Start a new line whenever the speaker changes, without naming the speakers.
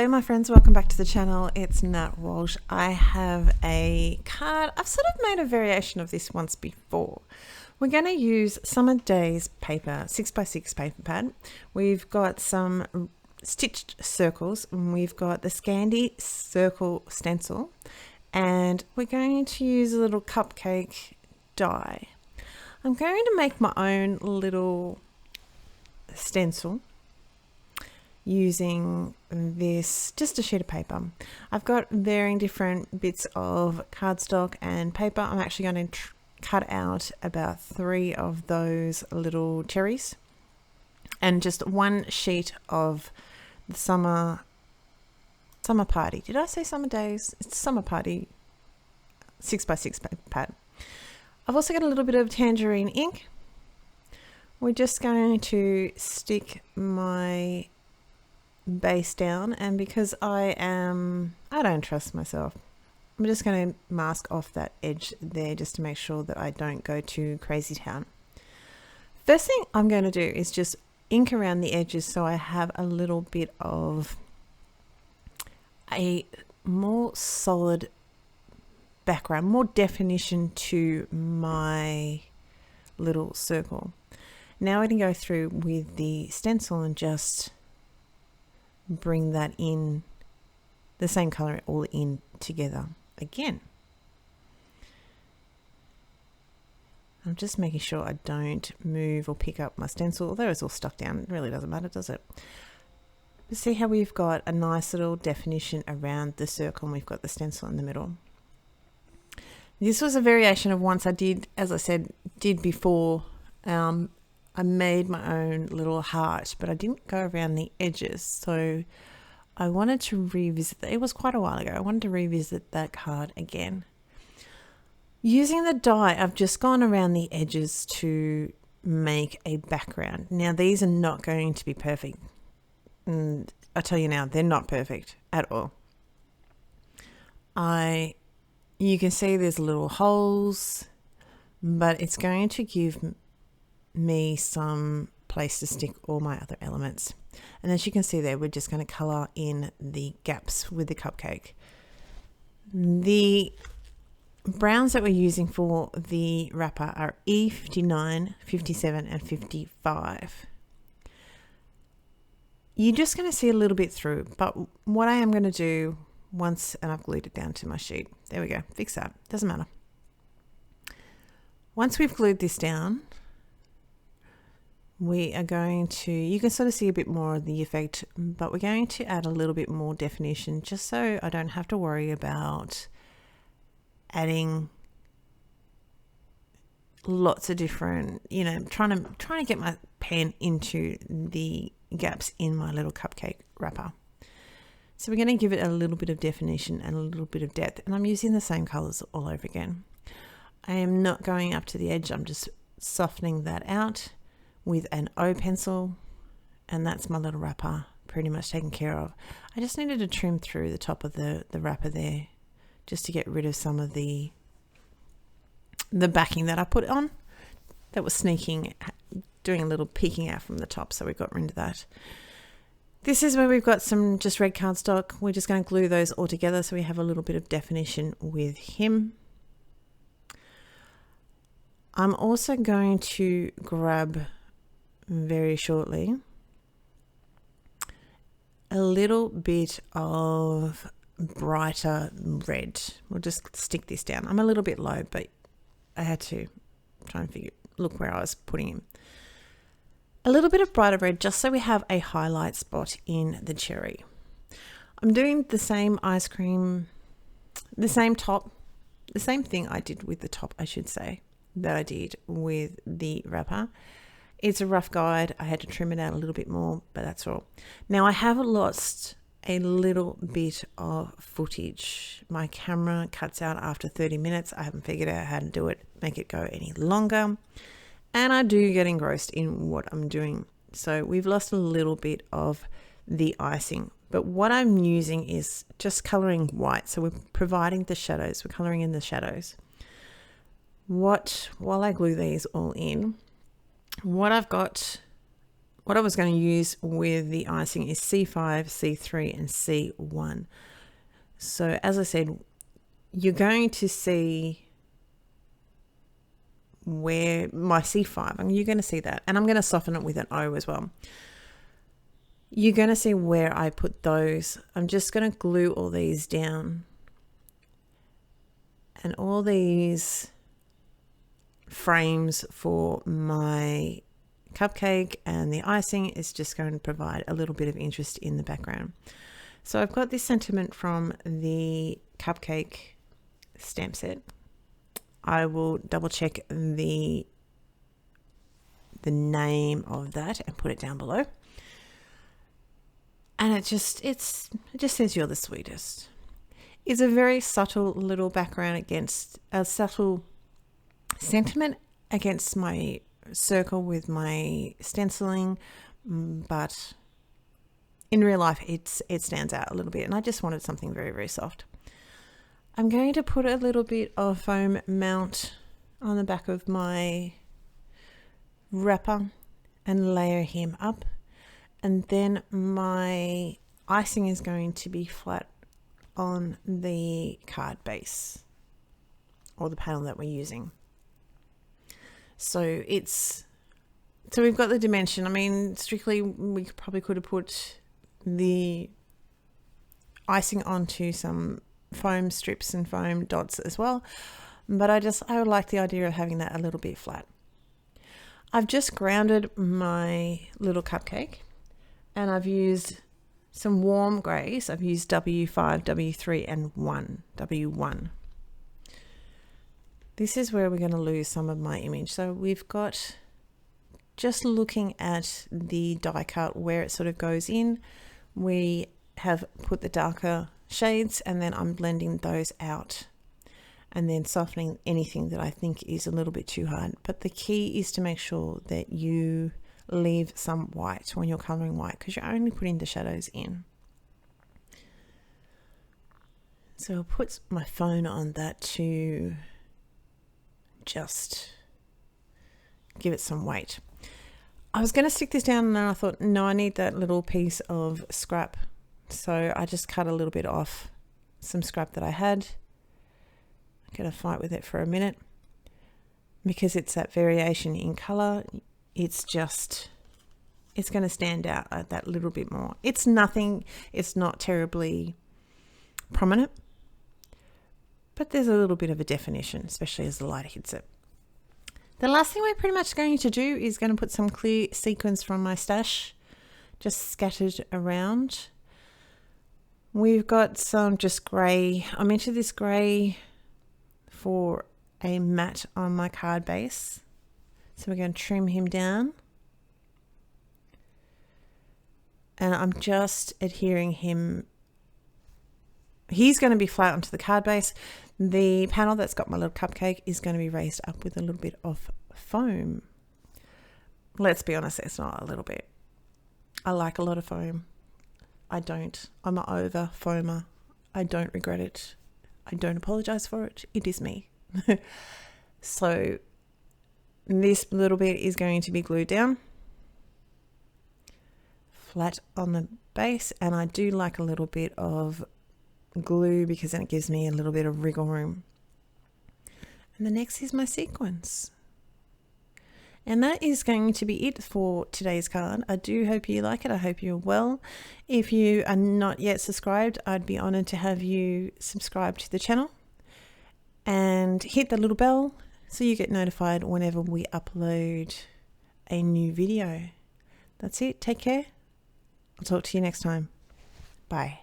Hello my friends, welcome back to the channel. It's Nat Walsh. I have a card. I've sort of made a variation of this once before. We're going to use Summer Days paper, 6x6 paper pad. We've got some stitched circles and we've got the Scandi circle stencil, and we're going to use a little cupcake die. I'm going to make my own little stencil using this, just a sheet of paper. I've got varying different bits of cardstock and paper. I'm actually going to cut out about 3 of those little cherries and just one sheet of the summer party. Did I say Summer Days? It's Summer Party 6x6 paper pad. I've also got a little bit of Tangerine ink. We're just going to stick my base down, and because I don't trust myself, I'm just going to mask off that edge there just to make sure that I don't go too crazy town. First thing I'm going to do is just ink around the edges so I have a little bit of a more solid background, more definition to my little circle. Now I can go through with the stencil and just bring that in, the same color all in together again. I'm just making sure I don't move or pick up my stencil, although it's all stuck down. It really doesn't matter, does it? But see how we've got a nice little definition around the circle and we've got the stencil in the middle. This was a variation of once I did, as I said, before. I made my own little heart, but I didn't go around the edges. So I wanted to revisit that. It was quite a while ago. I wanted to revisit that card again. Using the die, I've just gone around the edges to make a background. Now, these are not going to be perfect. And I tell you now, they're not perfect at all. You can see there's little holes, but it's going to give me some place to stick all my other elements. And as you can see there, we're just going to color in the gaps with the cupcake. The browns that we're using for the wrapper are E59, 57 and 55. You're just going to see a little bit through, but what I am going to do once, and I've glued it down to my sheet, there we go, fix that, doesn't matter. Once we've glued this down, we are going to, you can sort of see a bit more of the effect, but we're going to add a little bit more definition just so I don't have to worry about adding lots of different, trying to get my pen into the gaps in my little cupcake wrapper. So we're going to give it a little bit of definition and a little bit of depth, and I'm using the same colors all over again. I am not going up to the edge, I'm just softening that out with an O pencil, and that's my little wrapper pretty much taken care of. I just needed to trim through the top of the wrapper there just to get rid of some of the backing that I put on that was sneaking, doing a little peeking out from the top, so we got rid of that. This is where we've got some just red cardstock. We're just going to glue those all together so we have a little bit of definition with him. I'm also going to grab very shortly a little bit of brighter red. We'll just stick this down. I'm a little bit low, but I had to try and look where I was putting him. A little bit of brighter red just so we have a highlight spot in the cherry. I'm doing the same ice cream, the same top, the same thing I did with the top, I should say, that I did with the wrapper. It's a rough guide. I had to trim it out a little bit more, but that's all. Now I have lost a little bit of footage. My camera cuts out after 30 minutes. I haven't figured out how to do it, make it go any longer. And I do get engrossed in what I'm doing. So we've lost a little bit of the icing, but what I'm using is just coloring white. So we're providing the shadows, we're coloring in the shadows. While I glue these all in, what I've got what I was going to use with the icing is C5, C3 and C1. So as I said, you're going to see where my C5, and you're going to see that, and I'm going to soften it with an O as well. You're going to see where I put those. I'm just going to glue all these down, and all these frames for my cupcake and the icing is just going to provide a little bit of interest in the background. So I've got this sentiment from the cupcake stamp set. I will double check the name of that and put it down below. And it just says you're the sweetest. It's a very subtle little background against a subtle sentiment against my circle with my stenciling, but in real life it stands out a little bit, and I just wanted something very, very soft. I'm going to put a little bit of foam mount on the back of my wrapper and layer him up, and then my icing is going to be flat on the card base or the panel that we're using. So we've got the dimension. I mean, strictly we probably could have put the icing onto some foam strips and foam dots as well, but I would like the idea of having that a little bit flat. I've just grounded my little cupcake, and I've used some warm greys. I've used W5, W3 and W1. This is where we're going to lose some of my image. So we've got, just looking at the die cut where it sort of goes in, we have put the darker shades, and then I'm blending those out and then softening anything that I think is a little bit too hard. But the key is to make sure that you leave some white when you're coloring white, because you're only putting the shadows in. So I'll put my phone on that to just give it some weight. I was going to stick this down, and then I thought, no, I need that little piece of scrap. So I just cut a little bit off some scrap that I had. I'm going to fight with it for a minute, because it's that variation in color. It's going to stand out that little bit more. It's nothing, it's not terribly prominent, but there's a little bit of a definition, especially as the light hits it. The last thing we're pretty much going to do is going to put some clear sequins from my stash just scattered around. We've got some just grey. I'm into this grey for a matte on my card base. So we're going to trim him down. And I'm just adhering him. He's going to be flat onto the card base. The panel that's got my little cupcake is going to be raised up with a little bit of foam. Let's be honest, it's not a little bit. I like a lot of foam. I don't. I'm an over foamer. I don't regret it. I don't apologize for it. It is me. So this little bit is going to be glued down flat on the base, and I do like a little bit of glue because then it gives me a little bit of wriggle room. And the next is my sequins. And that is going to be it for today's card. I do hope you like it. I hope you're well. If you are not yet subscribed, I'd be honored to have you subscribe to the channel and hit the little bell so you get notified whenever we upload a new video. That's it. Take care. I'll talk to you next time. Bye.